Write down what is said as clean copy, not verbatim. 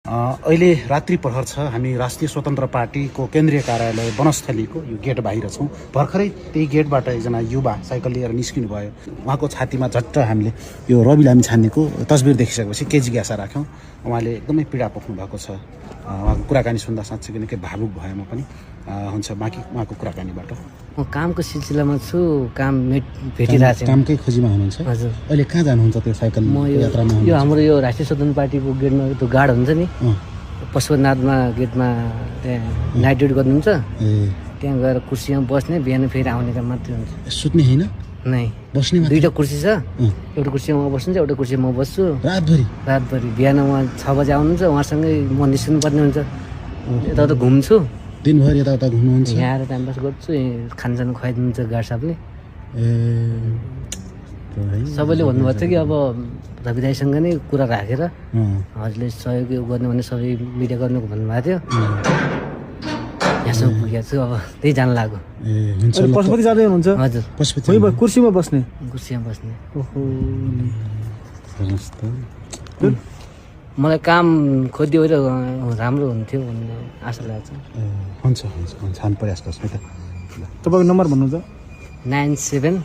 अहिले रात्रि प्रहर छ। हामी राष्ट्रिय स्वतन्त्र पार्टीको केन्द्रीय कार्यालय वनस्थलीको यो गेट बाहिर छौँ। भर्खरै त्यही गेटबाट एकजना युवा साइकल लिएर निस्किनु भयो। उहाँको छातीमा झट्ट हामीले यो रवि लामिछानेको तस्बिर देखिसकेपछि के जिज्ञासा राख्यौँ। उहाँले एकदमै पीडा पोख्नु भएको छ। उहाँको कुराकानी सुन्दा साँच्चै निकै भावुक भएमा पनि हुन्छ। बाँकी उहाँको कुराकानीबाट म कामको सिलसिलामा छु, काम भेटिरहेको छु। कामकै खोजीमा हुनुहुन्छ? हजुर। अहिले कहाँ जानुहुन्छ त्यो साइकल यात्रामा? यो हाम्रो यो राष्ट्रिय स्वतन्त्र पार्टीको गेटमा त्यो गार्ड हुन्छ नि, पशुपतिनाथमा गेटमा त्यहाँ नाइट ड्युटी गर्नुहुन्छ। त्यहाँ गएर कुर्सीमा बस्ने, बिहान फेरि आउने काम मात्रै हुन्छ। सुत्ने होइन? नै, बस्ने मात्रै? दुईवटा कुर्सी छ। एउटा कुर्सीमा म बस्छु, एउटा कुर्सीमा म बस्छु। रातभरि बिहान उहाँ 6 बजे आउनुहुन्छ, उहाँसँगै म निस्किनु पर्ने हुन्छ। यताउता घुम्छु, दिनभरि यताउता घुम्नुहुन्छ? यहाँ आएर टाइम पास गर्छु। खानसान खुवाइदिनुहुन्छ गार्ड साहबले। सबैले भन्नुभएको थियो कि अब रवि दाइसँग नै कुरा राखेर हजुरले सहयोग गर्ने भने सबै मिडिया गर्नुको भन्नुभएको थियो। यहाँसम्म पुगेको छु, अब त्यही जान लाग्यो। पशुपति जाँदै हुनुहुन्छ? हजुर। कुर्सीमा बस्ने? कुर्सीमा बस्ने। मलाई काम खोजिदियो र राम्रो हुन्थ्यो भन्ने आशा लाग्छ। हुन्छ हुन्छ हुन्छ, हामी प्रयास गर्छौँ। तपाईँको नम्बर भन्नुहुन्छ? 97